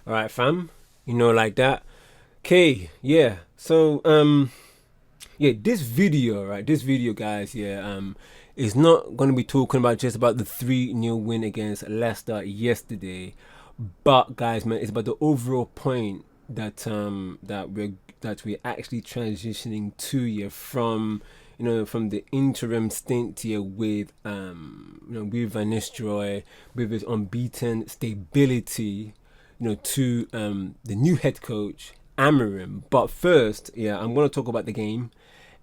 All right, fam. Like that. Okay, yeah. So, yeah, this video, right? This video, guys, yeah, is not going to be talking about just about the 3-0 win against Leicester yesterday, but guys, man, it's about the overall point that we're actually transitioning to, yeah, from from the interim stint here with with Van Nistelrooy, with his unbeaten stability, to the new head coach Amorim. But first, yeah, I'm gonna talk about the game,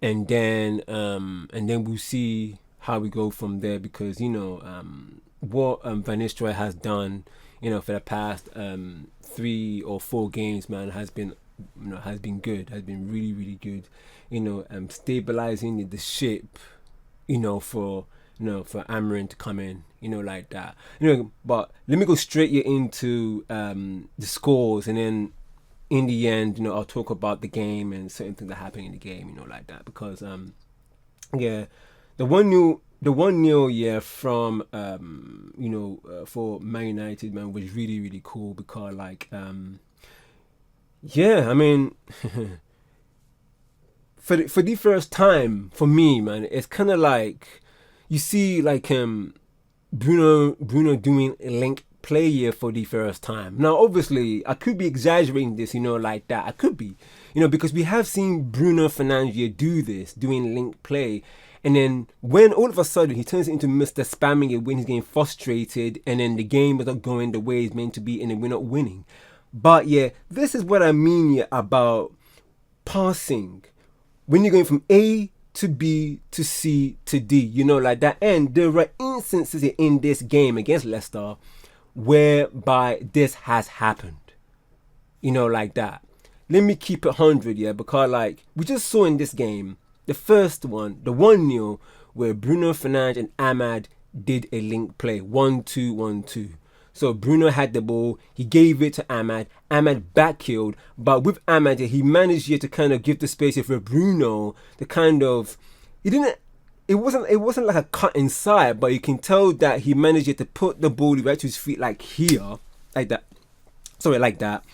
and then we'll see how we go from there, because what Van Nistelrooy has done, for the past 3 or 4 games, man, has been good, has been really really good. Stabilizing the ship, for for Amarin to come in, like that. But let me go straight into the scores, and then in the end, I'll talk about the game and certain things that happen in the game, like that. Because yeah, the 1-0, yeah, from for Man United, man, was really really cool, because like yeah, I mean. For the first time for me, man, it's kind of like you see like Bruno doing a link play here for the first time. Now, obviously, I could be exaggerating this, like that. I could be, because we have seen Bruno Fernandes do this, doing link play. And then when all of a sudden he turns it into Mr. Spamming it when he's getting frustrated, and then the game is not going the way it's meant to be, and then we're not winning. But yeah, this is what I mean here about passing. When you're going from A to B to C to D, like that. And there were instances in this game against Leicester whereby this has happened, like that. Let me keep it 100, yeah, because like we just saw in this game, the first one, the 1-0, where Bruno Fernandes and Ahmad did a link play, 1-2, 1-2. So Bruno had the ball, he gave it to Ahmad. Ahmad backheeled, but with Ahmad, he managed here to kind of give the space for Bruno. The kind of he didn't. It wasn't like a cut inside, but you can tell that he managed here to put the ball right to his feet, like here, like that. Sorry, like that.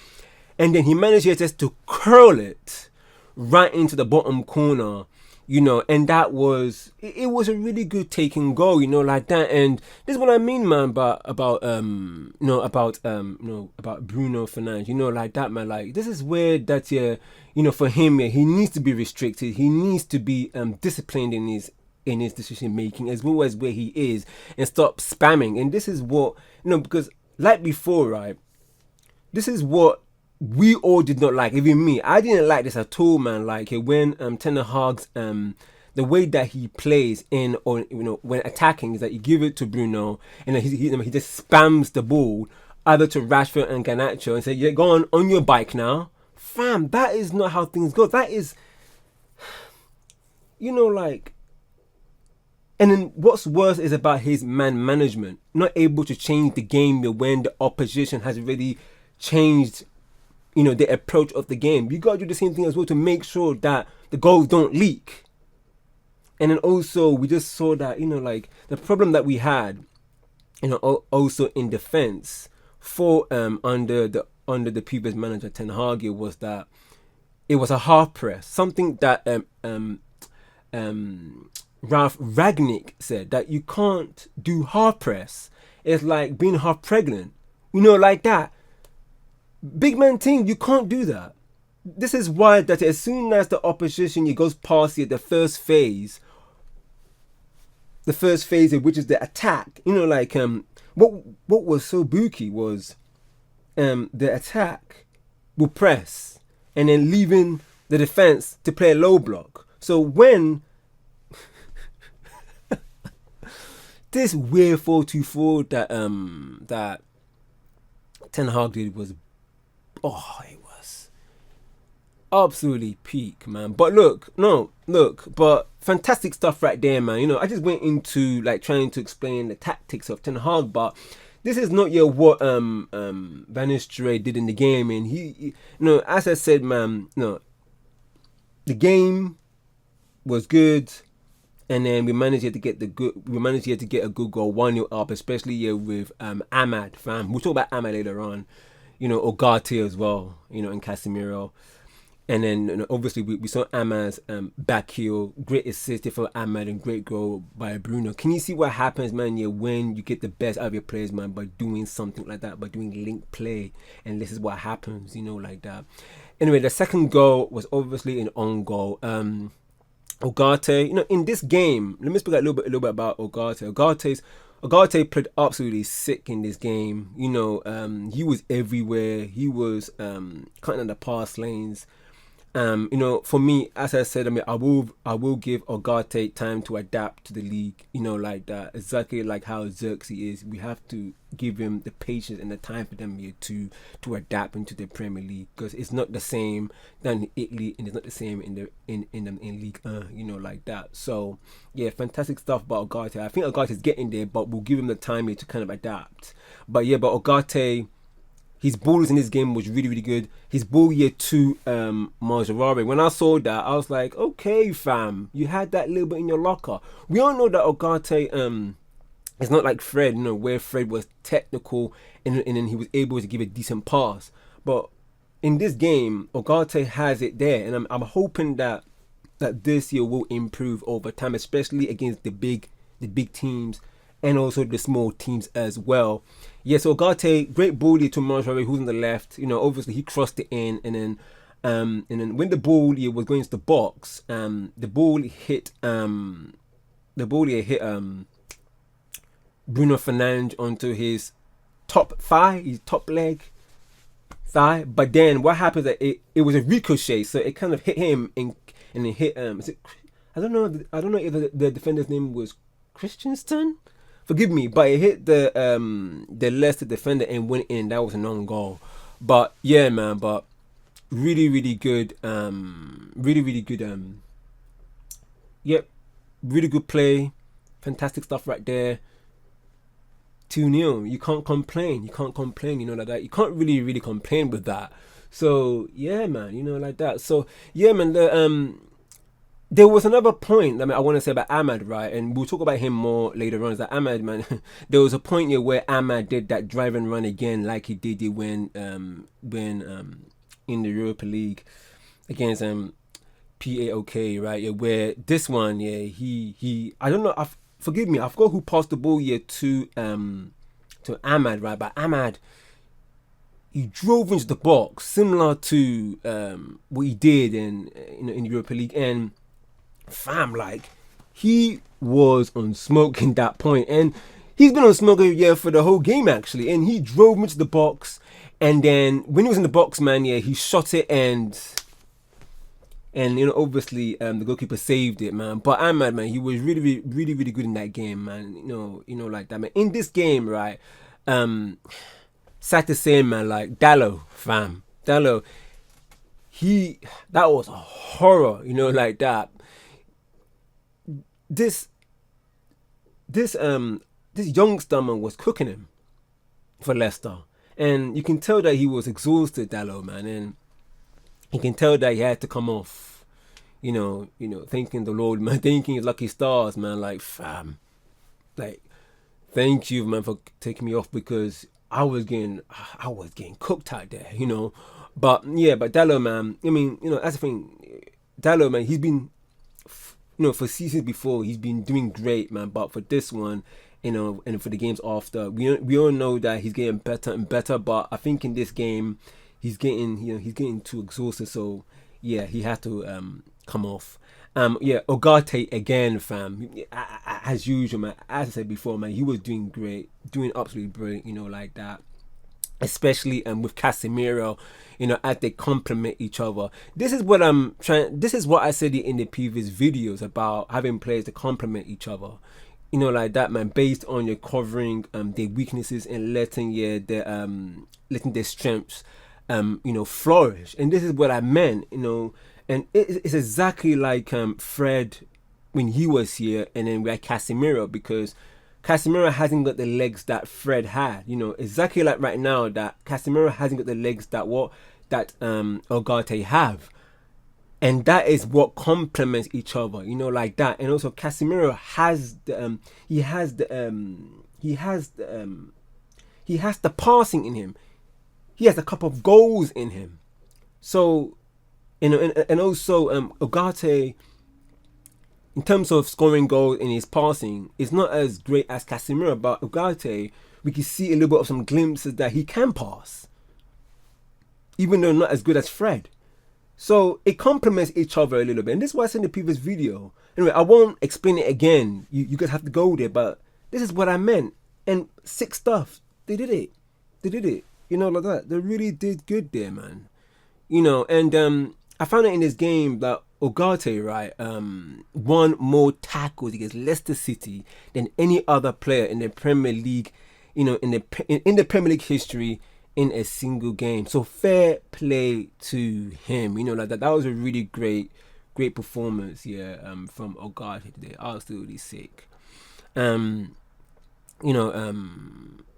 And then he managed here just to curl it right into the bottom corner, and that was it was a really good take and go, like that. And this is what I mean, man, about Bruno Fernandes, like that, man. Like, this is where that, yeah, for him, yeah, he needs to be restricted, he needs to be disciplined in his decision making, as well as where he is, and stop spamming. And this is what, because like before, right, this is what we all did not like. Even me, I didn't like this at all, man. Like when Ten Hag's the way that he plays in, or when attacking, is that you give it to Bruno, and then he just spams the ball either to Rashford and Garnacho and say, "Yeah, go on your bike now, fam." That is not how things go. That is, like. And then what's worse is about his man management, not able to change the game when the opposition has already changed the approach of the game. You gotta do the same thing as well to make sure that the goals don't leak. And then also we just saw that, like the problem that we had, also in defense for under the previous manager Ten Hag, was that it was a half press. Something that Ralph Ragnick said, that you can't do half press. It's like being half pregnant, like that. Big man team, you can't do that. This is why that as soon as the opposition goes past the first phase, which is the attack, like what was so booky was the attack will press and then leaving the defense to play a low block. So when this weird 4-2-4 that Ten Hag did was, it was absolutely peak, man. But but fantastic stuff right there, man. I just went into like trying to explain the tactics of Ten Hag, but this is not yet what Van Nistelrooy did in the game. And he as I said, man, the game was good. And then we managed to get a good goal, 1-0 up, especially with Ahmad, fam. We'll talk about Ahmad later on. you know, Ugarte as well, you know, and Casemiro. And then, you know, obviously we saw Ahmad's back heel, great assist for Ahmad and great goal by Bruno. Can you see what happens, man? Yeah, when you get the best out of your players, man, by doing something like that, by doing link play, and this is what happens, you know, like that. Anyway, the second goal was obviously an own goal. Ugarte, you know, in this game, let me speak a little bit about Ugarte. Ugarte played absolutely sick in this game. You know, he was everywhere. He was cutting in the pass lanes. You know, for me, as I said, I mean, I will give Ugarte time to adapt to the league. You know, like that, exactly like how Xerxes is. We have to give him the patience and the time for them here to adapt into the Premier League, because it's not the same than in Italy, and it's not the same in League. You know, like that. So yeah, fantastic stuff about Ugarte. I think Ugarte is getting there, but we'll give him the time here to kind of adapt. But yeah, but Ugarte, his balls in this game was really, really good. His ball here to Marjarare. When I saw that, I was like, okay, fam, you had that little bit in your locker. We all know that Ugarte, it's not like Fred, you know, where Fred was technical and then he was able to give a decent pass. But in this game, Ugarte has it there, and I'm hoping that this year will improve over time, especially against the big teams and also the small teams as well. Yeah, so Ugarte, great ball to Marjorie, who's on the left. You know, obviously he crossed it in, and then when the ball was going into the box, the ball hit Bruno Fernandes onto his top thigh, his top leg thigh. But then what happens that it was a ricochet, so it kind of hit him and it hit is it, I don't know if the defender's name was Christensen. Forgive me, but it hit the Leicester defender and went in. That was an own goal. But yeah, man, but really, really good. Really, really good. Yep, really good play. Fantastic stuff right there. 2-0. You can't complain. You know, like that. You can't really complain with that. So yeah, man, you know, like that. So yeah, man. There was another point, I mean, I want to say about Ahmad, right? And we'll talk about him more later on. Is that Ahmad, man? There was a point here where Ahmad did that drive and run again, like he did it when in the Europa League against PAOK, right? Yeah, where this one, yeah, he I don't know. Forgive me, I forgot who passed the ball here to Ahmad, right? But Ahmad, he drove into the box, similar to what he did in the Europa League, and fam, like, he was on smoke in that point, and he's been on smoke for the whole game actually. And he drove into the box, and then when he was in the box, man, yeah, he shot it, and you know, obviously the goalkeeper saved it, man. But Ahmad, man, he was really good in that game, man. You know, like that, man. In this game, right, sad to say, man, like Dallo, fam, that was a horror, you know, like that. This youngster, man, was cooking him for Leicester, and you can tell that he was exhausted, Dallo, man, and you can tell that he had to come off. You know, thanking the Lord, man, thanking his lucky stars, man. Like, fam, like, thank you, man, for taking me off, because I was getting cooked out there, you know. But yeah, but Dallo, man, I mean, you know, that's the thing. Dallo, man, he's been, you know, for seasons before, he's been doing great, man. But for this one, you know, and for the games after, we all know that he's getting better and better. But I think in this game, he's getting too exhausted. So yeah, he had to come off. Yeah, Ugarte again, fam. As usual, man. As I said before, man, he was doing great, doing absolutely brilliant. You know, like that. Especially with Casemiro, you know, as they complement each other. This is what I said in the previous videos about having players to complement each other. You know, like that, man, based on your covering their weaknesses and letting their strengths you know, flourish. And this is what I meant, you know, and it's exactly like Fred when he was here, and then we had Casemiro, because Casemiro hasn't got the legs that Fred had, you know, exactly like right now that Casemiro hasn't got the legs that Ugarte have, and that is what complements each other, you know, like that. And also Casemiro has the he has the passing in him. he has a couple of goals in him. So, you know, and also Ugarte, in terms of scoring goals in his passing, is not as great as Casemiro, but Ugarte, we can see a little bit of some glimpses that he can pass, even though not as good as Fred. So it complements each other a little bit. And this is what I said in the previous video. Anyway, I won't explain it again. You guys have to go there, but this is what I meant. And sick stuff. They did it. They did it. You know, like that. They really did good there, man. You know, and I found it in this game that Ugarte, right, won more tackles against Leicester City than any other player in the Premier League, you know, in the Premier League history in a single game. So fair play to him. You know, like that was a really great performance, yeah, from Ugarte today. Absolutely sick. You know,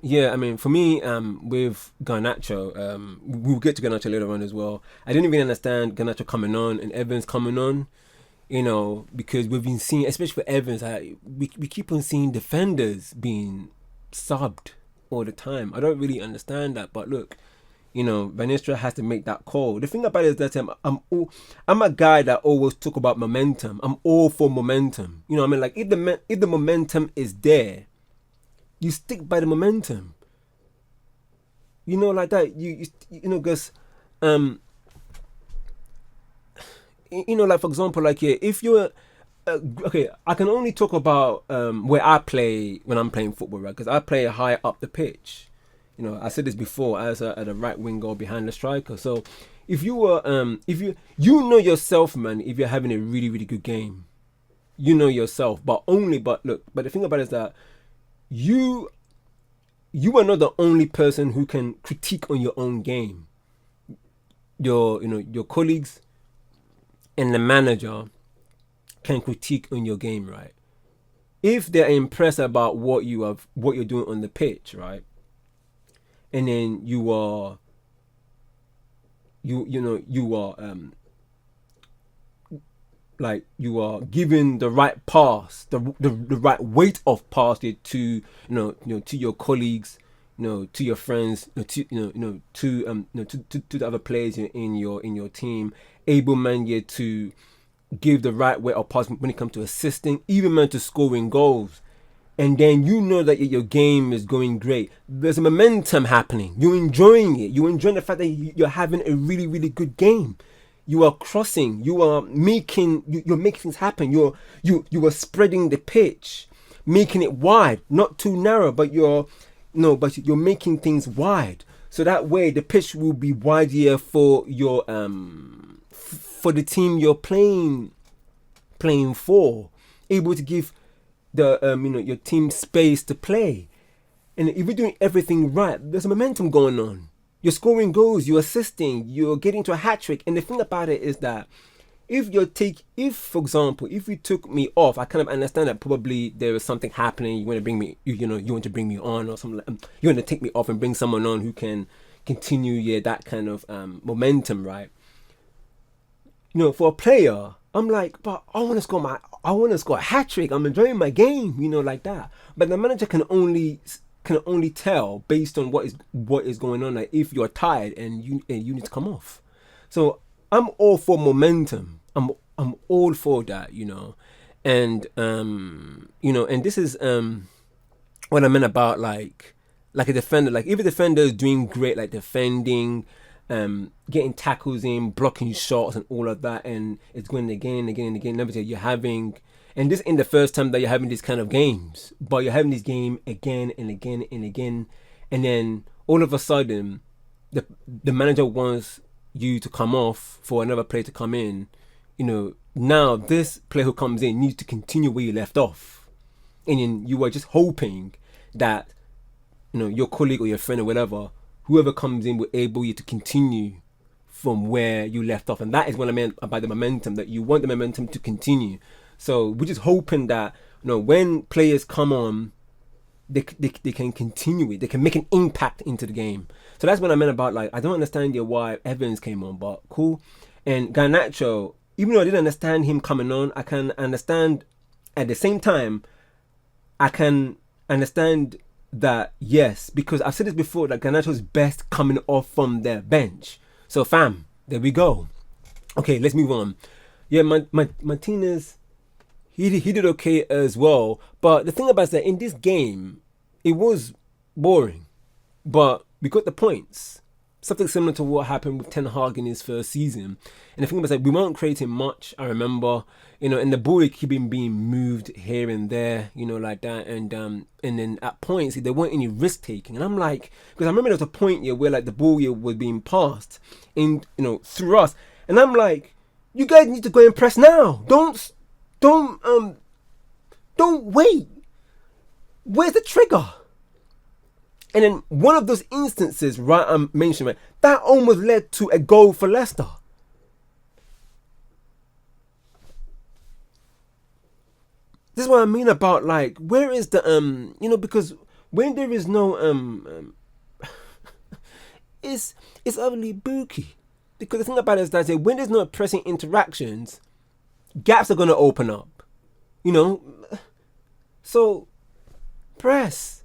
yeah, I mean, for me, with Garnacho, we'll get to Garnacho later on as well. I didn't even understand Garnacho coming on and Evans coming on, you know, because we've been seeing, especially for Evans, we keep on seeing defenders being subbed all the time. I don't really understand that, but look, you know, Van Nistelrooy has to make that call. The thing about it is that I'm a guy that always talk about momentum. I'm all for momentum. You know what I mean? Like, if the momentum is there, you stick by the momentum. You know, like that. You know, because you know, like, for example, like, yeah, if you're okay, I can only talk about where I play when I'm playing football, right? Because I play high up the pitch. You know, I said this before, as a right wing or behind the striker. So if you were, if you know yourself, man, if you're having a really, really good game, you know yourself. But look, but the thing about it is that you are not the only person who can critique on your own game. Your colleagues and the manager can critique on your game, right? If they're impressed about what you're doing on the pitch, right? And then you are like, you are giving the right pass, the right weight of pass to to your colleagues, to your friends, to the other players in your team, able man to give the right way of pass when it comes to assisting, even man to scoring goals. And then you know that your game is going great. There's a momentum happening. You're enjoying it. You're enjoying the fact that you're having a really, really good game. You are crossing. You're making things happen. You are spreading the pitch, making it wide, not too narrow, but you're making things wide. So that way the pitch will be wider for your for the team you're playing for, able to give the your team space to play. And if you're doing everything right, there's a momentum going on. You're scoring goals, you're assisting, you're getting to a hat trick. And the thing about it is that if for example, if you took me off, I kind of understand that probably there is something happening. You want to bring me, you want to bring me on, or something. You want to take me off and bring someone on who can continue, that kind of momentum, right? For a player, I'm like, but I want to score a hat trick. I'm enjoying my game, like that. But the manager can only tell based on what is going on. Like, if you're tired and you need to come off. So I'm all for momentum. I'm all for that, and and this is what I meant about like a defender. Like, if a defender is doing great, like defending, getting tackles in, blocking shots and all of that, and it's going again and again and again. Never say you're having, and this ain't the first time that you're having these kind of games, but you're having this game again and again and again, and then all of a sudden, the manager wants you to come off for another player to come in. Now this player who comes in needs to continue where you left off, and then you are just hoping that your colleague or your friend or whatever, whoever comes in, will able you to continue from where you left off. And that is what I meant about the momentum, that you want the momentum to continue. So we're just hoping that when players come on, they can continue it, they can make an impact into the game. So that's what I meant about, like, I don't understand why Evans came on, but cool. And Garnacho, even though I didn't understand him coming on, I can understand at the same time, I can understand that yes, because I've said this before, that Garnacho's best coming off from their bench. So fam, there we go. Okay, let's move on. Yeah, Martinez, he did okay as well. But the thing about it is that in this game, it was boring, but we got the points. Something similar to what happened with Ten Hag in his first season. And the thing was that we weren't creating much, I remember. And the ball keeping being moved here and there, like that. And then at points, there weren't any risk taking. And I'm like, because I remember there was a point here where like the ball here was being passed in, through us. And I'm like, you guys need to go and press now. Don't wait. Where's the trigger? And then one of those instances, right, I'm mentioning, that almost led to a goal for Leicester. This is what I mean about, like, where is the, because when there is no, it's utterly booky. Because the thing about it is that when there's no pressing interactions, gaps are going to open up, So, press,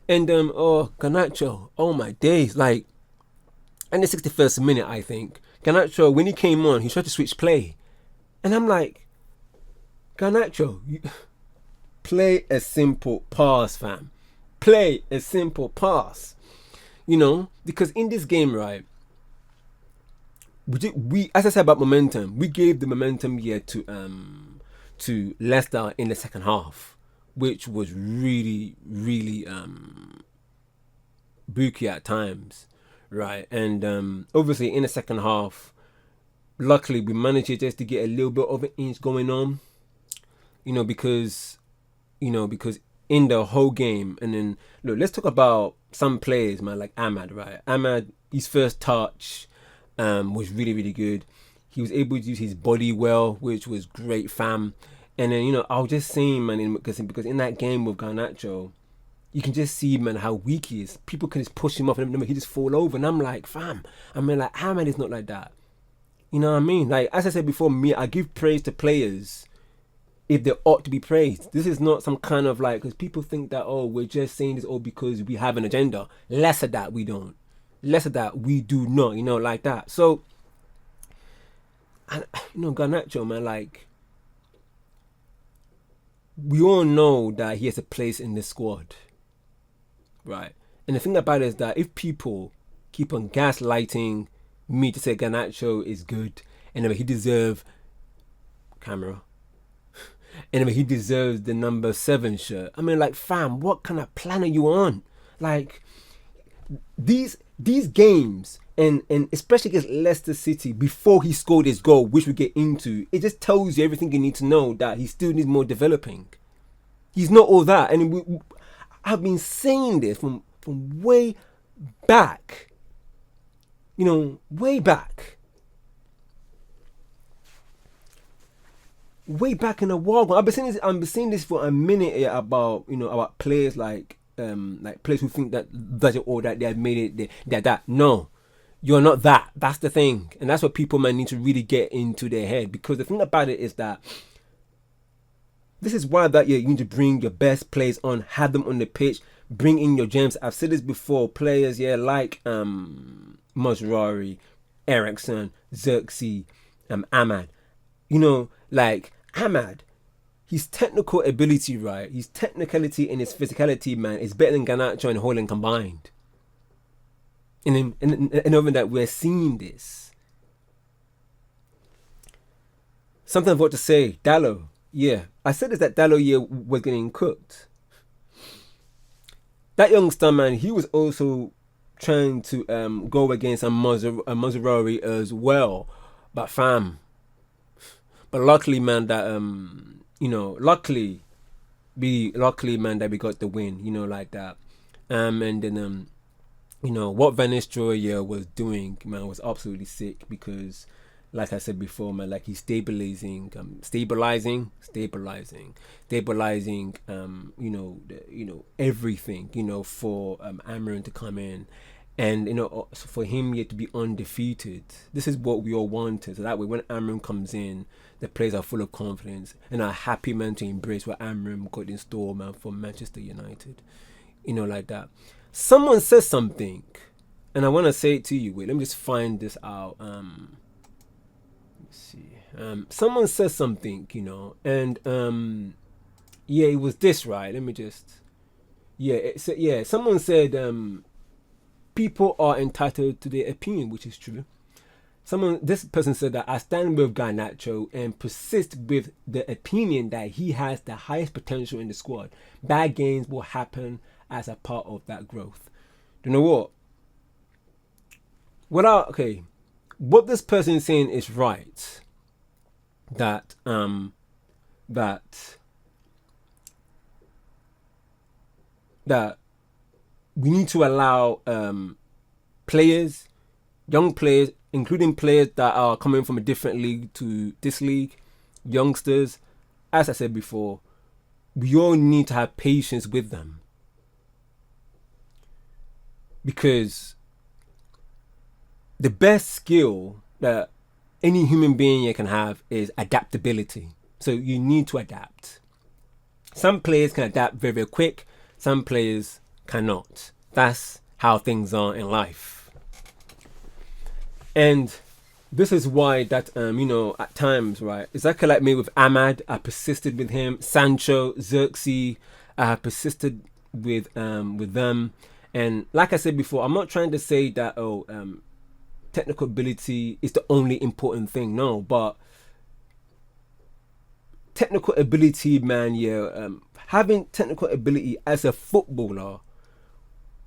And Garnacho, oh my days, like, in the 61st minute, I think, Garnacho, when he came on, he tried to switch play. And I'm like, Garnacho, play a simple pass, fam. Play a simple pass. Because in this game, right, we as I said about momentum, we gave the momentum here to Leicester in the second half, which was really, really booky at times, right? And obviously in the second half, luckily we managed just to get a little bit of an inch going on, because in the whole game. And then look, let's talk about some players, man, like Ahmad, right? Ahmad, his first touch was really, really good. He was able to use his body well, which was great, fam. And then, I was just saying, man, because in that game with Garnacho, you can just see, man, how weak he is. People can just push him off and he just fall over. And I'm like, fam, like, Ahmad is not like that. You know what I mean? Like, as I said before, I give praise to players if they ought to be praised. This is not some kind of like, because people think that, we're just saying this all because we have an agenda. Less of that, we don't. Less of that, we do not, like that. So, and, Garnacho, man, like, we all know that he has a place in the squad, right? And the thing about it is that if people keep on gaslighting me to say Garnacho is good and he deserves and he deserves the number 7 shirt, like, fam, what kind of plan are you on? Like, these games, and especially against Leicester City, before he scored his goal, which we get into, it just tells you everything you need to know, that he still needs more developing. He's not all that. And I've been saying this from way back. Way back. Way back in the while. I've been saying this for a minute here about, about players like players who think that that they have made it, they're that. No, you're not that. That's the thing. And that's what people might need to really get into their head. Because the thing about it is that this is why that you need to bring your best players on, have them on the pitch, bring in your gems. I've said this before, players, like Mazraoui, Ericsson, Xerxes, Ahmad. Like Ahmad, his technical ability, right? His technicality and his physicality, man, is better than Garnacho and Haaland combined. And over that, we're seeing this. Something I've got to say, Dalot. Yeah, I said this, that Dalot was getting cooked. That youngster, man, he was also trying to go against a Mazraoui as well. But fam, luckily, man, that luckily, man, that we got the win, like that. And then what Van Nistelrooy was doing, man, was absolutely sick, because, like I said before, man, like he's stabilizing, everything, for Amorim to come in And for him yet to be undefeated, this is what we all wanted. So that way, when Amorim comes in, the players are full of confidence and are happy, man, to embrace what Amorim got in store, man, for Manchester United. Like that. Someone says something, and I want to say it to you. Wait, let me just find this out. Let's see. Someone says something, and yeah, it was this, right? Let me just. Yeah, someone said people are entitled to their opinion, which is true. This person said that I stand with Garnacho and persist with the opinion that he has the highest potential in the squad. Bad games will happen as a part of that growth. You know what? What this person is saying is right. That we need to allow players, young players, including players that are coming from a different league to this league, youngsters. As I said before, we all need to have patience with them. Because the best skill that any human being can have is adaptability. So you need to adapt. Some players can adapt very, very quick. Some players cannot. That's how things are in life. And this is why that, at times, right, exactly like me with Ahmad, I persisted with him. Sancho, Xerxes, I have persisted with them. And like I said before, I'm not trying to say that, technical ability is the only important thing. No, but technical ability, man, having technical ability as a footballer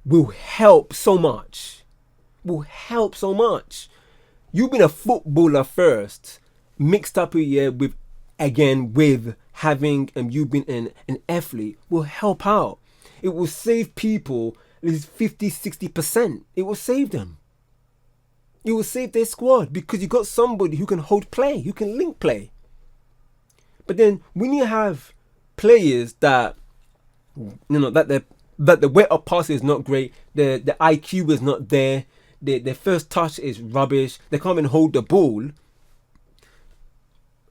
will help so much. You've been a footballer first, mixed up with having you've been an athlete will help out. It will save people at least 50-60%. It will save them. It will save their squad because you got somebody who can hold play, who can link play. But then when you have players that that the weight of pass is not great, the IQ is not there, their first touch is rubbish, they can't even hold the ball,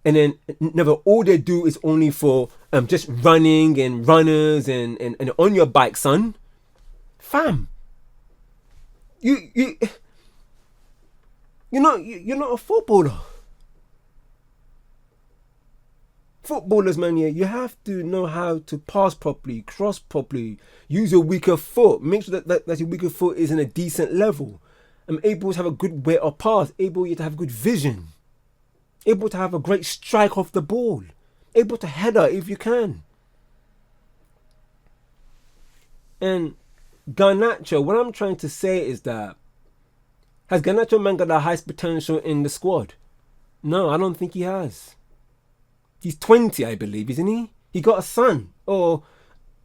and then never all they do is only for just running and runners and on your bike, son. Fam, you're not a footballer. Footballers, man, you have to know how to pass properly, cross properly, use your weaker foot, make sure that your weaker foot is in a decent level. Able to have a good weight of pass, able to have good vision, able to have a great strike off the ball, able to header if you can. And Garnacho, what I'm trying to say is that, has Garnacho, man, got the highest potential in the squad? No, I don't think he has. He's 20, I believe, isn't he? He got a son. Or,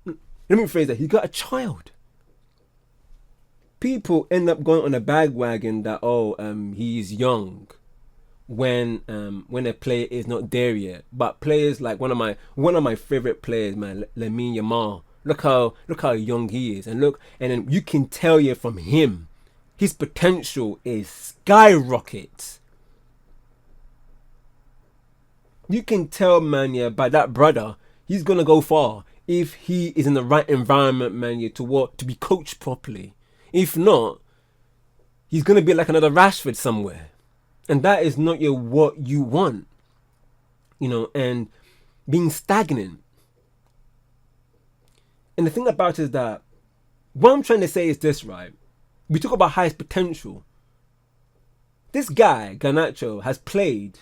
let me rephrase that. He got a child. People end up going on a bandwagon that, he's young when a player is not there yet. But players like one of my favorite players, man, Lamine Yamal. Look how young he is. And then you can tell from him, his potential is skyrockets. You can tell, man, by that brother, he's gonna go far if he is in the right environment, man, to be coached properly. If not, he's gonna be like another Rashford somewhere, and that is not what you want, and being stagnant. And the thing about it is that what I'm trying to say is this, right? We talk about highest potential. This guy, Garnacho, has played,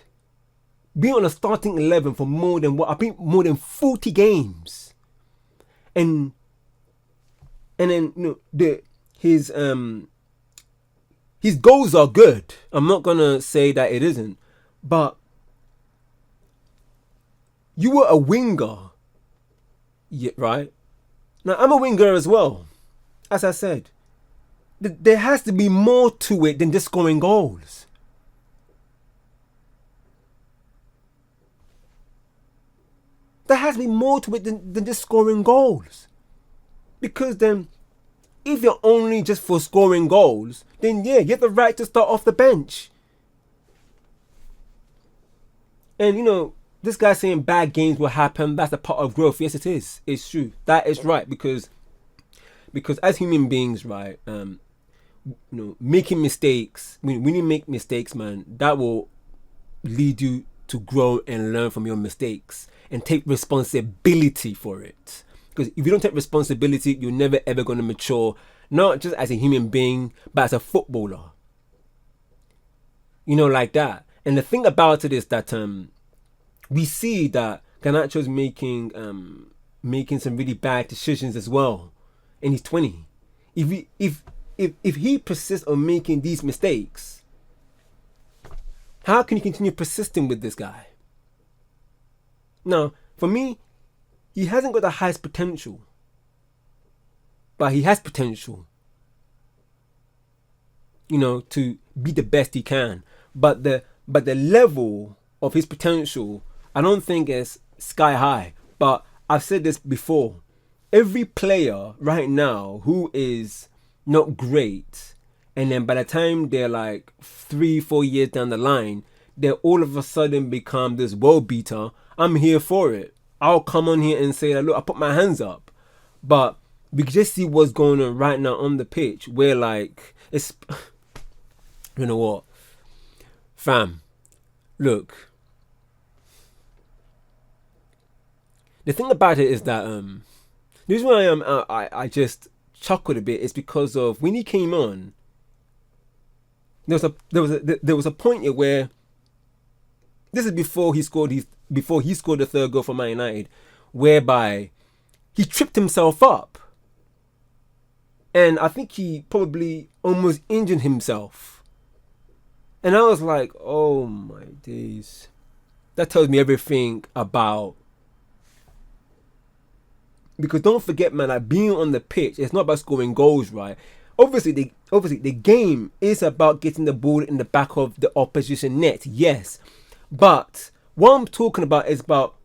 being on a starting 11 for more than 40 games, and then his goals are good. I'm not gonna say that it isn't, but you were a winger, right? Now I'm a winger as well. As I said, there has to be more to it than just scoring goals. There has to be more to it than just scoring goals. Because then, if you're only just for scoring goals, then yeah, you have the right to start off the bench. And you know, this guy saying bad games will happen, that's a part of growth. Yes, it is. It's true. That is right, because as human beings, right, you know, making mistakes, when you make mistakes, man, that will lead you to grow and learn from your mistakes and take responsibility for it. Because if you don't take responsibility, you're never ever going to mature, not just as a human being, but as a footballer. You know, like that. And the thing about it is that we see that Garnacho's making some really bad decisions as well, and he's 20. If he persists on making these mistakes, how can you continue persisting with this guy? Now, for me, he hasn't got the highest potential, but he has potential, you know, to be the best he can. But the level of his potential, I don't think is sky high. But I've said this before. Every player right now who is not great, and then by the time they're like 3-4 years down the line, they all of a sudden become this world beater. I'm here for it. I'll come on here and say that, look, I put my hands up. But we can just see what's going on right now on the pitch, where like it's you know what, fam, look, the thing about it is that the reason why I just chuckled a bit is because of when he came on, there was a point here where, this is before he scored the third goal for Man United, whereby he tripped himself up, and I think he probably almost injured himself. And I was like, oh my days, that tells me everything about. Because don't forget, man, like being on the pitch, it's not about scoring goals, right? Obviously, the game is about getting the ball in the back of the opposition net, yes. But what I'm talking about is about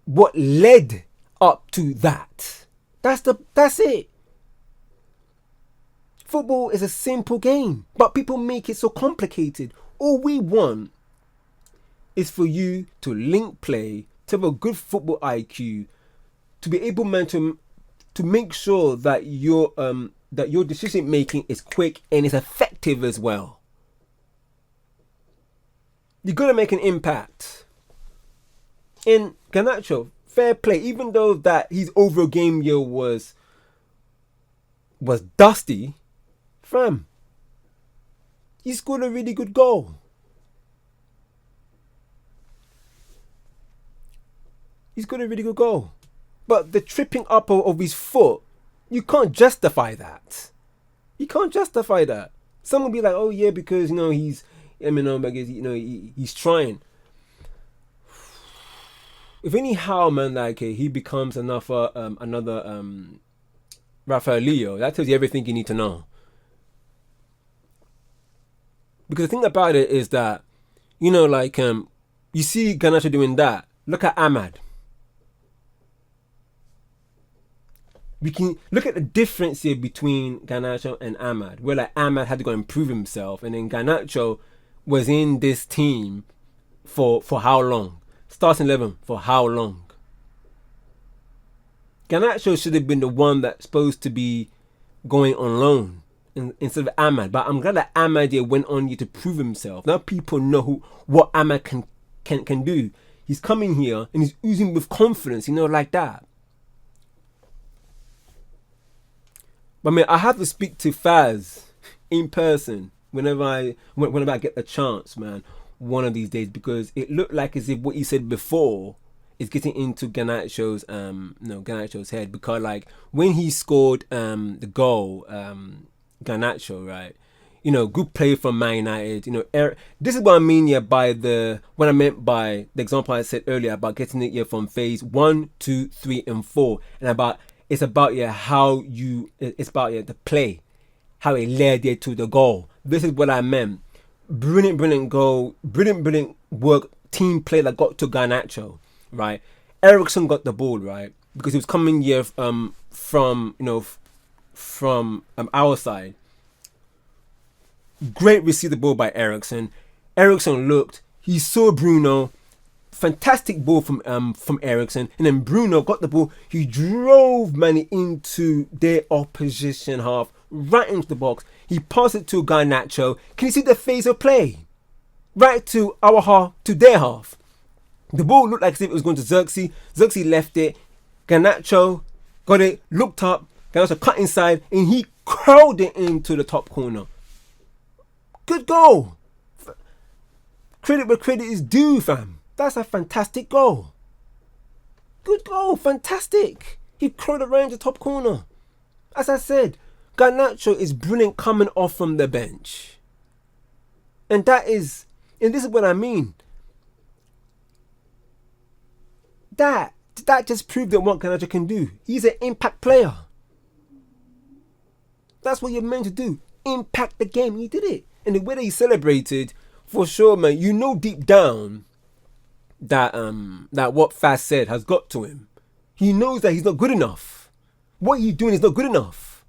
what led up to that. That's it. Football is a simple game, but people make it so complicated. All we want is for you to link play, to have a good football IQ, to be able, man, to make sure that your decision making is quick and is effective as well. You gotta make an impact. In Garnacho, fair play, even though that his overall game year was dusty, fam, he scored a really good goal. He's got a really good goal. But the tripping up of his foot, you can't justify that. You can't justify that. Some will be like, oh yeah, because you know he's trying. If anyhow, man, like he becomes another Rafael Leo, that tells you everything you need to know. Because the thing about it is that, you know, like you see Garnacho doing that. Look at Ahmad. We can look at the difference here between Garnacho and Ahmad, where like Ahmad had to go and prove himself, and then Garnacho was in this team for how long? Starting 11 for how long? Garnacho should have been the one that's supposed to be going on loan instead of Ahmad. But I'm glad that Ahmad here went on here to prove himself. Now people know what Ahmad can do. He's coming here and he's oozing with confidence, you know, like that. But man, I have to speak to Faz in person whenever I get the chance, man, one of these days, because it looked like as if what he said before is getting into Garnacho's head. Because like when he scored the goal, Garnacho, right? You know, good play from Man United. You know, this is what I mean here what I meant by the example I said earlier about getting it here from phase 1, 2, 3, and 4, and it's about the play, how it led there to the goal. This is what I meant. Brilliant goal, brilliant work, team play that got to Garnacho, right? Ericsson got the ball, right? Because he was coming here from, you know, from our side. Great receive the ball by Ericsson. Ericsson looked, he saw Bruno. Fantastic ball from Ericsson, and then Bruno got the ball. He drove Manny into their opposition half, right into the box. He passed it to Garnacho. Can you see the phase of play? Right to our half, to their half. The ball looked like as if it was going to Xerxes. Xerxes left it. Garnacho got it, looked up. Garnacho cut inside, and he curled it into the top corner. Good goal. Credit where credit is due, fam. That's a fantastic goal. Good goal, fantastic. He curled around the top corner. As I said, Garnacho is brilliant coming off from the bench. And this is what I mean. That just proved that what Garnacho can do. He's an impact player. That's what you're meant to do. Impact the game. He did it. And the way that he celebrated, for sure, man, you know deep down that what Faz said has got to him. He knows that he's not good enough. What you're doing is not good enough.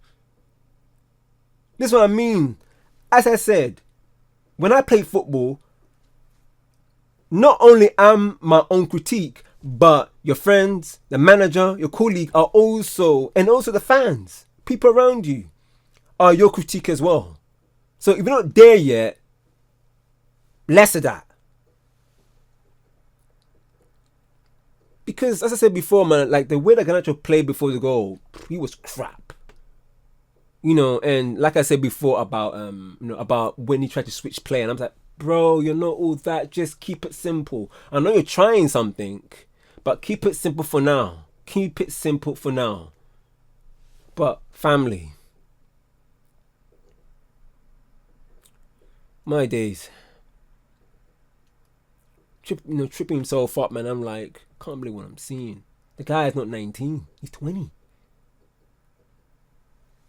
This is what I mean. As I said, when I play football, not only am my own critique, but your friends, the manager, your colleague are also, and also the fans, people around you, are your critique as well. So if you're not there yet, less of that. Because, as I said before, man, like the way that Garnacho played before the goal, he was crap. You know, and like I said before about about when he tried to switch play, and I'm like, bro, you're not all that. Just keep it simple. I know you're trying something, but keep it simple for now. Keep it simple for now. But family, my days. Tripping himself up, man. I'm like, can't believe what I'm seeing. The guy is not 19. He's 20.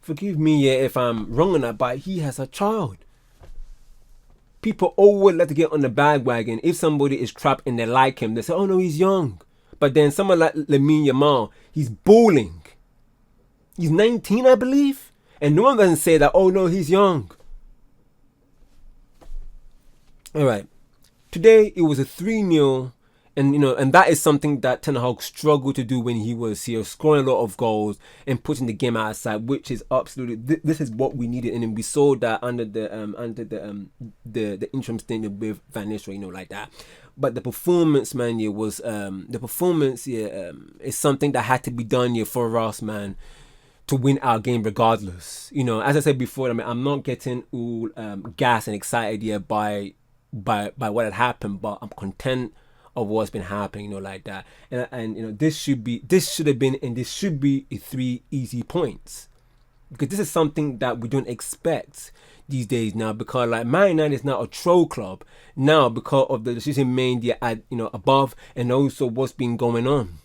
Forgive me if I'm wrong on that, but he has a child. People always like to get on the bandwagon. If somebody is trapped and they like him, they say, oh no, he's young. But then someone like Lamine Yamal, he's balling. He's 19, I believe. And no one doesn't say that, oh no, he's young. All right. Today, it was a 3-0. And that is something that Ten Hag struggled to do when he was here, scoring a lot of goals and putting the game outside, which is absolutely this is what we needed. And then we saw that under the interim statement with Van Nistelrooy, like that. But the performance, man, was is something that had to be done here for us, man, to win our game regardless. As I said before, I'm not getting all gassed and excited here by what had happened, but I'm content of what's been happening, like that. And this should be 3 easy points, because this is something that we don't expect these days now, because like Man United is now a troll club now because of the decision made above, and also what's been going on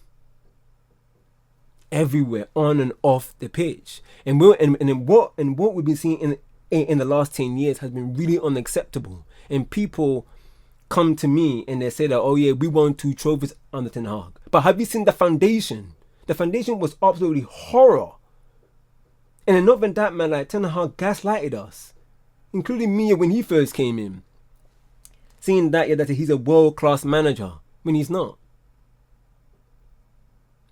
everywhere on and off the pitch, and what we've been seeing in the last 10 years has been really unacceptable. And people come to me and they say that, oh yeah, we won 2 trophies under Ten Hag. But have you seen the foundation? The foundation was absolutely horror. And not even that, man, like Ten Hag gaslighted us, including me when he first came in, saying that he's a world-class manager when he's not.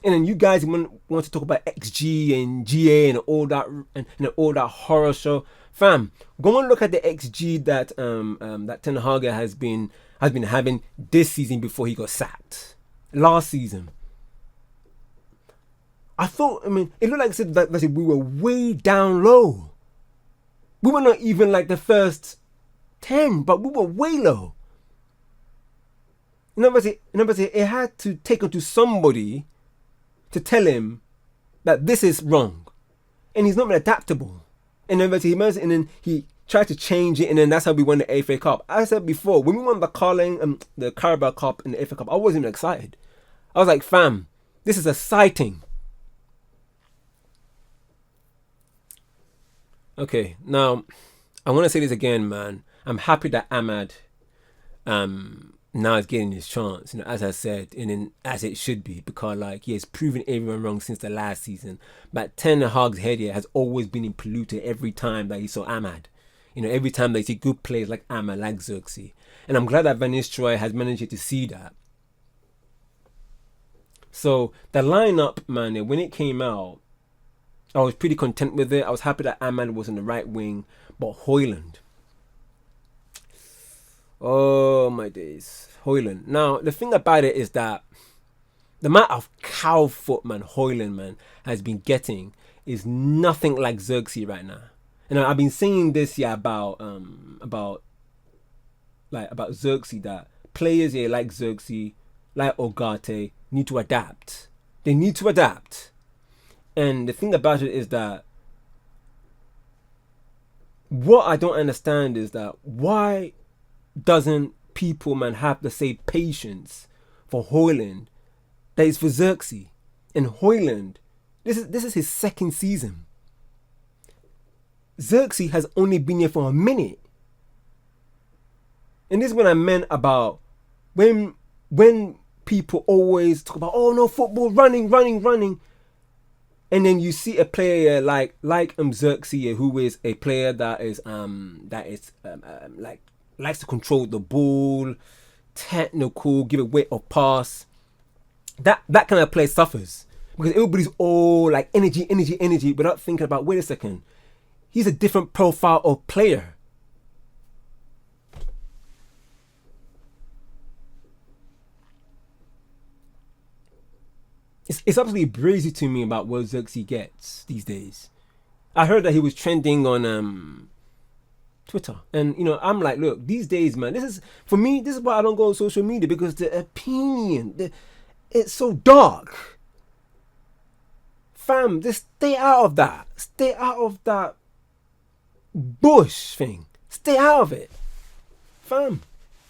And then you guys want to talk about XG and GA and all that and all that horror show. Fam, go and look at the XG that that Ten Hag has been having this season before he got sacked. Last season, it looked like that we were way down low. We were not even like the first 10, but we were way low. In other words, it had to take on to somebody to tell him that this is wrong, and he's not been adaptable. And then he tried to change it, and then that's how we won the FA Cup. As I said before, when we won the Carabao Cup and the FA Cup, I wasn't even excited. I was like, fam, this is exciting. Okay, now I want to say this again, man. I'm happy that Ahmad now he's getting his chance, as I said, and then as it should be, because like he has proven everyone wrong since the last season. But Ten Hag's head here has always been in polluted every time that he saw Ahmad. Every time that you see good players like Ahmad, like Xerxes. And I'm glad that Van Nistelrooy has managed to see that. So the lineup, man, when it came out, I was pretty content with it. I was happy that Ahmad was on the right wing, but Højlund. Oh my days, Højlund. Now the thing about it is that the amount of cow foot, man, Højlund, man, has been getting is nothing like Xerxes right now. And I've been saying this about Xerxes, that players here like Xerxes, like Ugarte, need to adapt. They need to adapt. And the thing about it is that what I don't understand is that why doesn't people, man, have the same patience for Højlund that is for Xerxes? And Højlund, this is his second season. Xerxes has only been here for a minute. And this is what I meant about when people always talk about, oh no, football, running. And then you see a player like Xerxes, who is a player that likes to control the ball, technical, give away or pass. That kind of player suffers because everybody's all like energy, without thinking about, wait a second, he's a different profile of player. It's absolutely crazy to me about what Xerxes gets these days. I heard that he was trending on Twitter, and I'm like, look, these days, man, this is why I don't go on social media, because the opinion, it's so dark. Fam, just stay out of that. Stay out of that bush thing. Stay out of it, fam.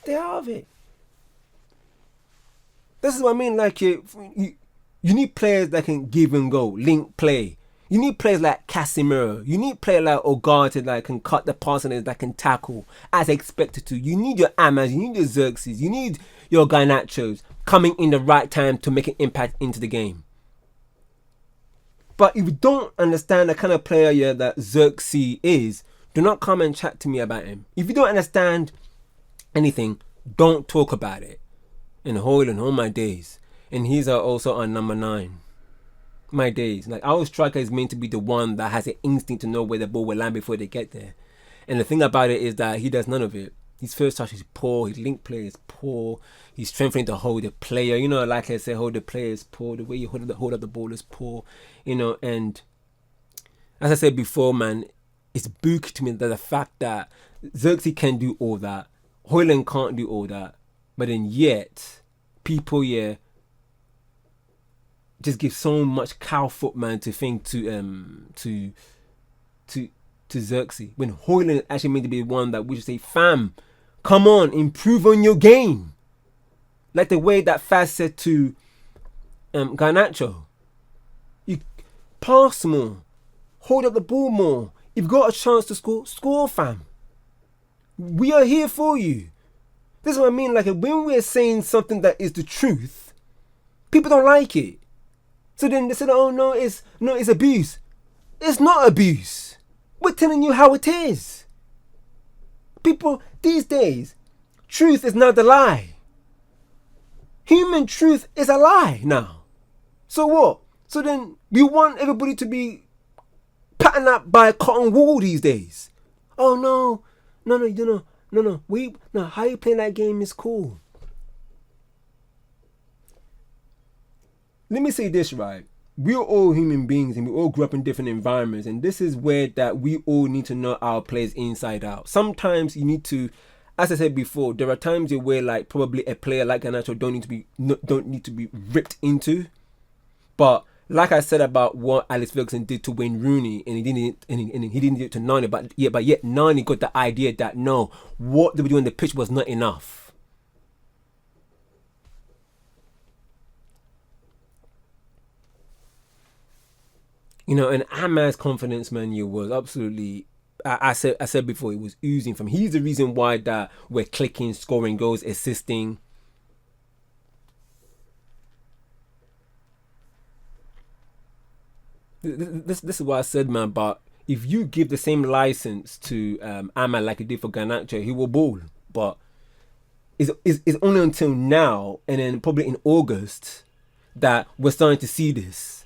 Stay out of it. This is what I mean. Like you need players that can give and go, link play. You need players like Casemiro. You need players like Ugarte that can cut the passes, that can tackle as expected to. You need your Amas, you need your Xerxes, you need your Garnachos coming in the right time to make an impact into the game. But if you don't understand the kind of player that Xerxes is, do not come and chat to me about him. If you don't understand anything, don't talk about it. And Højlund, all my days. And he's also on number 9. My days. Like, our striker is meant to be the one that has an instinct to know where the ball will land before they get there. And the thing about it is that he does none of it. His first touch is poor. His link play is poor. He's strengthening to hold the player. Like I said, hold the player is poor. The way you hold up the ball is poor. And as I said before, man, it's booky to me that the fact that Xerxes can do all that, Højlund can't do all that, but then yet people just give so much cow foot, man, to think to Xerxes, when Højlund is actually meant to be the one that we should say, fam, come on, improve on your game. Like the way that Faz said to Garnacho, you pass more, hold up the ball more. You've got a chance to score, fam. We are here for you. This is what I mean. Like, when we're saying something that is the truth, people don't like it. So then they said, oh no, it's abuse. It's not abuse. We're telling you how it is. People, these days, truth is now the lie. Human truth is a lie now. So what? So then we want everybody to be patterned up by cotton wool these days. Oh no. No. How you playing that game is cool. Let me say this, right? We're all human beings and we all grew up in different environments, and this is where that we all need to know our players inside out. Sometimes you need to, as I said before, there are times where like probably a player like Garnacho don't need to be ripped into. But like I said about what Alex Ferguson did to Wayne Rooney, and he didn't do it to Nani, but yet Nani got the idea that no, what they were doing on the pitch was not enough. And Ahmad's confidence, man, was absolutely, I said before, it was oozing from. He's the reason why that we're clicking, scoring goals, assisting. this is what I said, man. But if you give the same license to Aman like you did for Garnacho, he will ball. But it's only until now, and then probably in August, that we're starting to see this.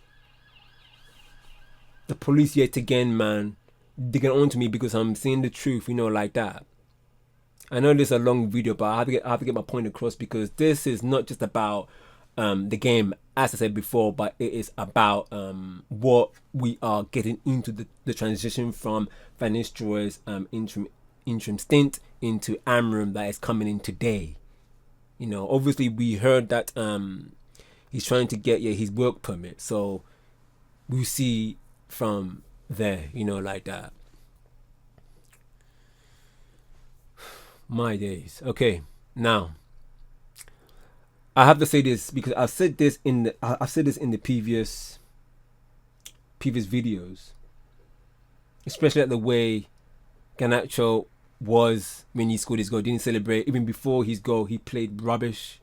The police yet again, man, digging onto me because I'm saying the truth, like that. I know this is a long video, but I have to get my point across, because this is not just about the game, as I said before, but it is about what we are getting into the transition from Van Nistelrooy's interim stint into Amorim that is coming in today. Obviously we heard that he's trying to get his work permit, so we'll see from there, like that. My days. Okay, now I have to say this because I've said this in the previous videos, especially at the way Garnacho was when he scored his goal. Didn't celebrate. Even before his goal, he played rubbish.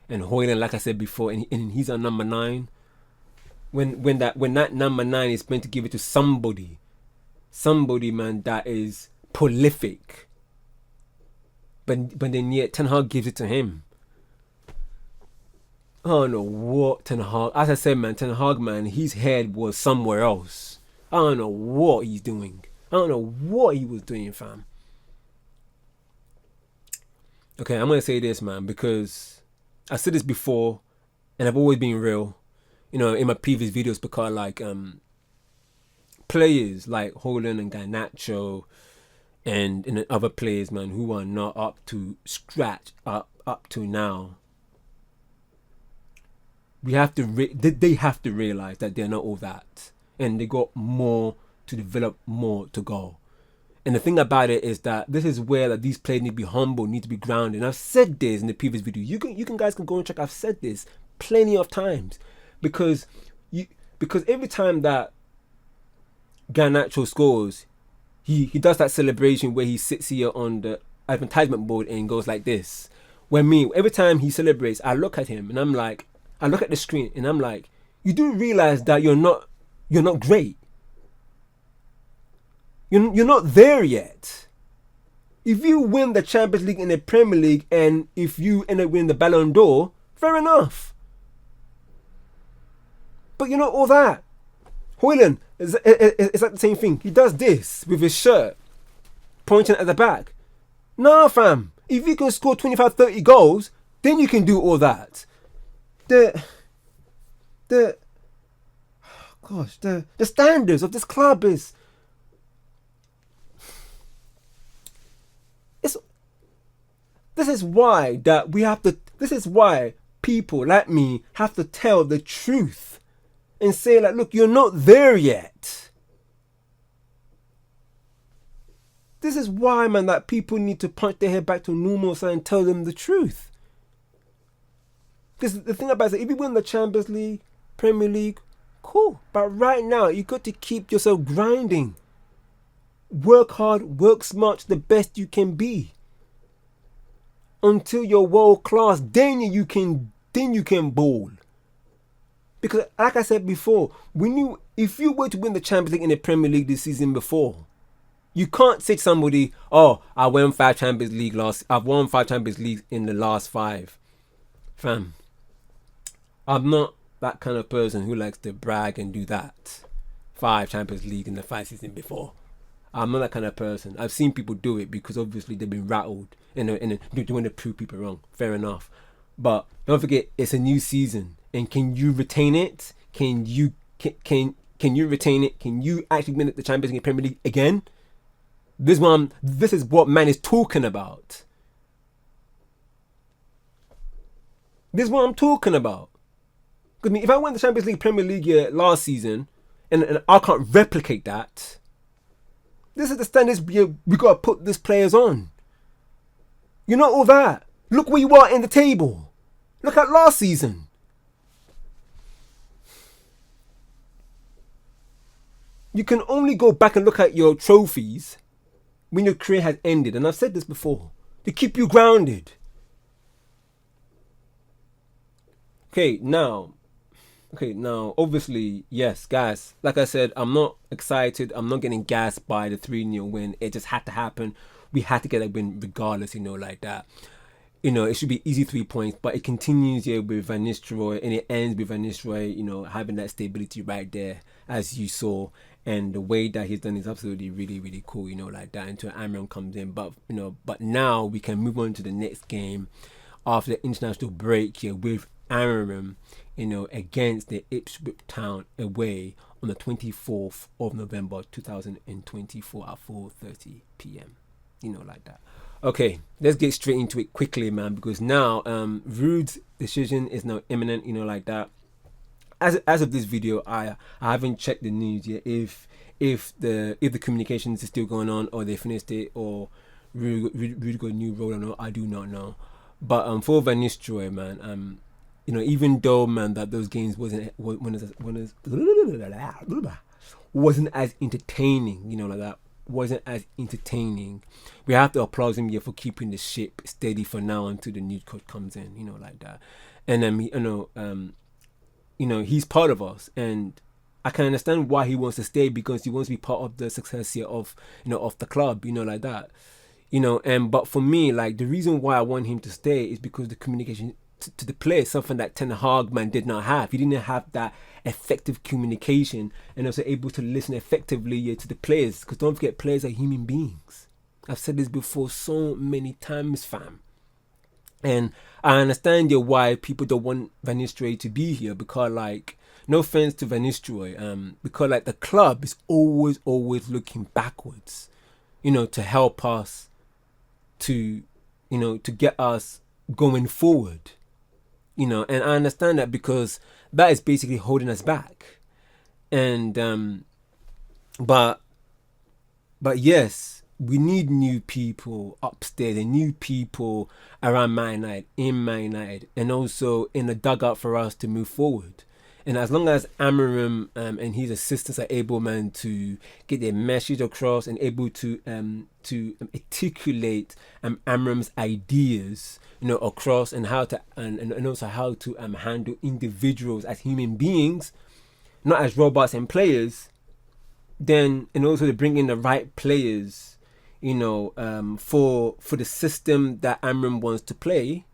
And Højlund, like I said before, and he's on number 9. When that number 9 is meant to give it to somebody, man, that is prolific. But then yet Ten Hag gives it to him. I don't know what Ten Hag. As I said, man, Ten Hag, man, his head was somewhere else. I don't know what he's doing. I don't know what he was doing, fam. Okay, I'm gonna say this, man, because I said this before, and I've always been real, in my previous videos, because like players like Højlund and Garnacho and other players, man, who are not up to scratch up to now, they have to realize that they're not all that, and they got more to develop, more to go. And the thing about it is that this is where these players need to be humble, need to be grounded. And I've said this in the previous video. You guys can go and check. I've said this plenty of times, because every time that Garnacho scores, he does that celebration where he sits here on the advertisement board and goes like this. Every time he celebrates, I look at him and I'm like, I look at the screen and I'm like, you do realize that you're not great. You're not there yet. If you win the Champions League and the Premier League, and if you end up winning the Ballon d'Or, fair enough. But you're not all that. Højlund is like the same thing. He does this with his shirt pointing at the back. Nah, fam. If you can score 25, 30 goals, then you can do all that. The standards of this club is... This is why people like me have to tell the truth and say, like, look, you're not there yet. This is why, man, that people need to punch their head back to normal and tell them the truth. Because the thing about it is, if you win the Champions League, Premier League, cool. But right now, you got to keep yourself grinding. Work hard, work smart, the best you can be. Until you're world class, then you can ball. Because like I said before, if you were to win the Champions League and the Premier League this season before, you can't say to somebody, oh, I've won 5 Champions Leagues in the last 5. Fam, I'm not that kind of person who likes to brag and do that. 5 Champions League in the 5 season before. I'm not that kind of person. I've seen people do it because obviously they've been rattled and they want to prove people wrong. Fair enough. But don't forget, it's a new season. And can you retain it? Can you retain it? Can you actually win the Champions League and Premier League again? This is what man is talking about. This is what I'm talking about. Because if I win the Champions League, Premier League last season, and I can't replicate that, this is the standards we got to put these players on. You're not all that. Look where you are in the table. Look at last season. You can only go back and look at your trophies when your career has ended. And I've said this before. To keep you grounded. Okay, now, Okay, now obviously, yes, guys. Like I said, I'm not excited. I'm not getting gassed by the 3-0 win. It just had to happen. We had to get a win regardless, like that. It should be easy 3 points, but it continues here with Van Nistelrooy, and it ends with Van Nistelrooy, having that stability right there, as you saw, and the way that he's done is absolutely really, really cool, like that, until Amorim comes in. But now we can move on to the next game after the international break here with Amorim, against the Ipswich Town away on the 24th of November 2024 at 4:30 p.m. Like that. Okay, let's get straight into it quickly, man, because now Ruud's decision is now imminent, like that. As of this video, I haven't checked the news yet if the communications is still going on, or they finished it, or Ruud got a new role or not. I do not know. But for Van Nistelrooy, man, even though, man, that those games wasn't as entertaining, like that, wasn't as entertaining. We have to applaud him here for keeping the ship steady for now until the new coach comes in, like that. And then he's part of us, and I can understand why he wants to stay, because he wants to be part of the success here of of the club, like that. But for me, like, the reason why I want him to stay is because the communication to the players, something that Ten Hag, man, did not have. He didn't have that effective communication, and also able to listen effectively to the players, because don't forget, players are human beings. I've said this before so many times, fam. And I understand why people don't want Van Nistelrooy to be here, because, like, no offense to Van Nistelrooy, because, like, the club is always looking backwards, to help us to get us going forward. And I understand that, because that is basically holding us back. And but yes, we need new people upstairs and new people around Man United, in Man United, and also in the dugout for us to move forward. And as long as Amorim and his assistants are able, man, to get their message across and able to articulate Amorim's ideas, across, and how to and also how to handle individuals as human beings, not as robots and players, then, and also to bring in the right players, for the system that Amorim wants to play,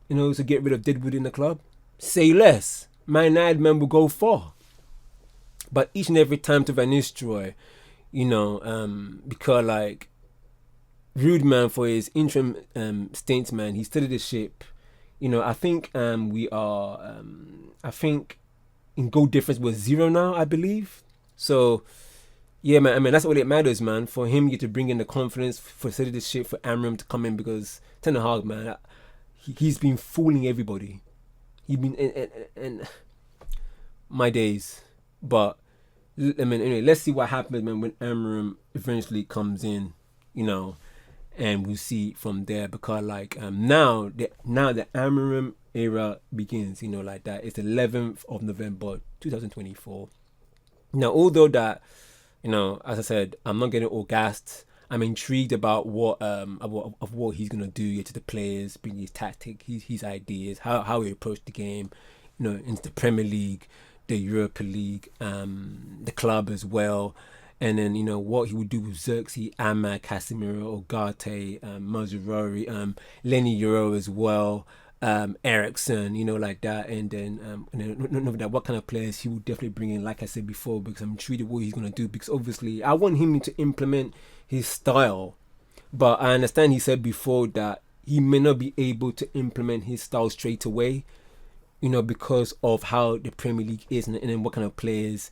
to get rid of Deadwood in the club. Say less. Man United, man, will go far. But each and every time to Van Nistelrooy, because, like, Ruud, man, for his interim stints, man, he steadied the ship. I think we are, I think in goal difference was 0 now, I believe. So, yeah, man, I mean, that's all it matters, man, for him to bring in the confidence, for steady the ship, for Amorim to come in, because Ten Hag, man, he's been fooling everybody. He's been in my days. But I mean, anyway, let's see what happens, man, when Amorim eventually comes in, and we'll see from there. Because, like, now the Amorim era begins, like that. It's the 11th of November 2024. Now, although that, as I said, I'm not getting all gassed. I'm intrigued about what he's gonna do to the players, bring his tactic, his ideas, how he approached the game, into the Premier League, the Europa League, the club as well, and then what he would do with Xerxes, Ahmad, Casemiro, Ugarte, Mazraoui, Lenny Euro as well, Ericsson, like that, and then what kind of players he would definitely bring in, like I said before, because I'm intrigued what he's gonna do, because obviously I want him to implement his style, but I understand he said before that he may not be able to implement his style straight away, because of how the Premier League is, and then what kind of players,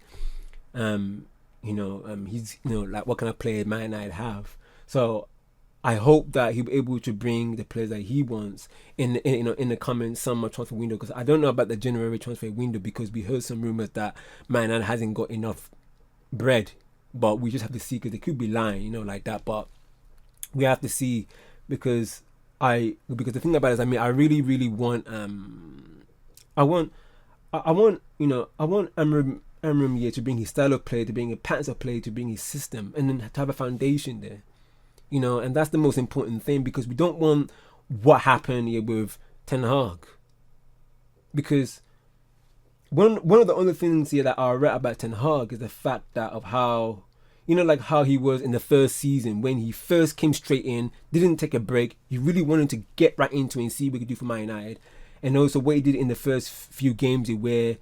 he's, like what kind of players Man United have. So I hope that he'll be able to bring the players that he wants in the coming summer transfer window, because I don't know about the January transfer window, because we heard some rumors that Man United hasn't got enough bread. But we just have to see, because they could be lying, like that. But we have to see, because the thing about it is, I mean, I really, really want I want Amorim here to bring his style of play, to bring a pattern of play, to bring his system, and then to have a foundation there, and that's the most important thing, because we don't want what happened here with Ten Hag, because one of the only things here that I read about Ten Hag is the fact that of how, you know, like how he was in the first season when he first came straight in, didn't take a break. He really wanted to get right into it and see what he could do for Man United. And also what he did in the first few games where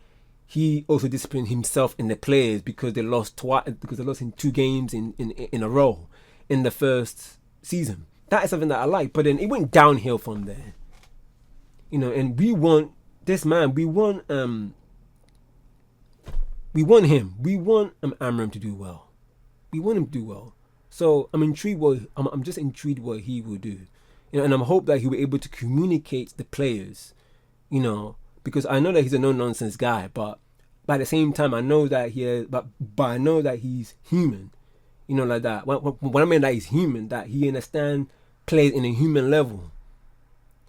he also disciplined himself and the players because they lost in 2 games in a row in the first season. That is something that I like. But then it went downhill from there. You know, and we want this man. We want him. We want Amorim to do well. We want him to do well. So I'm intrigued. I'm just intrigued what he will do. You know, and I'm hope that he will be able to communicate to the players. You know, because I know that he's a no-nonsense guy, but at the same time, I know that I know that he's human. You know, like that. When I mean that he's human, that he understands players in a human level.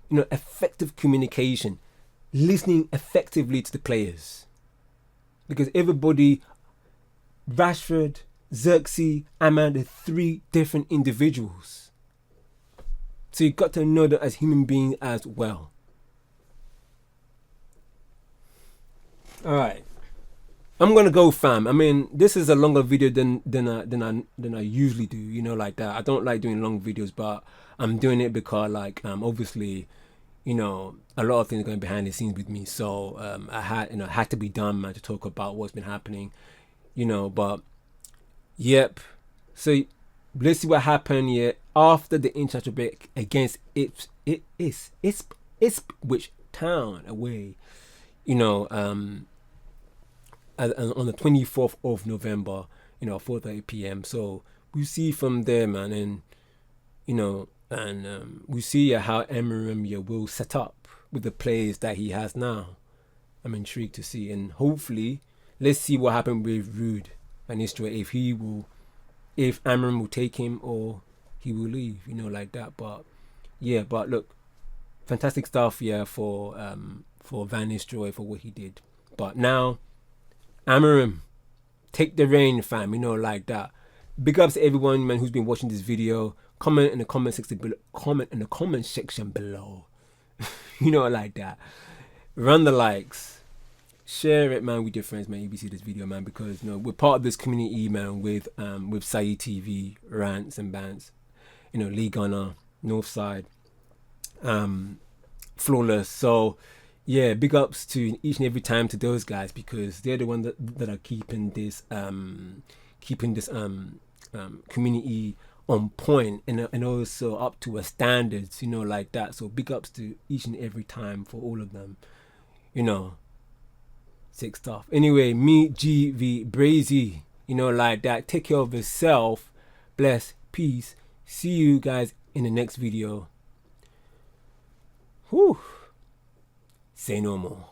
You know, effective communication, listening effectively to the players. Because everybody, Rashford, Xerxes, Ahmad, are 3 different individuals. So you got to know them as human beings as well. Alright. I'm gonna go, fam. I mean, this is a longer video than I usually do, you know, like that. I don't like doing long videos, but I'm doing it because, like, obviously, you know, a lot of things are going behind the scenes with me. So I had to be done, man, to talk about what's been happening, you know. But yep. So let's see what happened here after the international break against Ipswich Town away. You know, on the 24th of November, you know, 4:30 p.m. So we see from there, man, and you know, and we see how Amorim will set up with the players that he has now. I'm intrigued to see, and hopefully, let's see what happens with Ruud and NISTERLOOY, if Amorim will take him or he will leave, you know, like that. But yeah, but look, fantastic stuff, yeah, for Van Nistelrooy for what he did. But now, Amorim, take the reign, fam, you know, like that. Big ups to everyone, man, who's been watching this video. Comment in the comment section below. You know, like that. Run the likes. Share it, man, with your friends, man. If you see this video, man, because you know we're part of this community, man, with Saeed TV, rants and bants, you know, League Gunner, Northside, Flawless. So yeah, big ups to each and every time to those guys, because they're the ones that are keeping this community on point and also up to a standards, you know, like that. So big ups to each and every time for all of them, you know. Sick stuff. Anyway, me, Gvbrazy, you know, like that. Take care of yourself. Bless. Peace. See you guys in the next video. Whew. Say no more.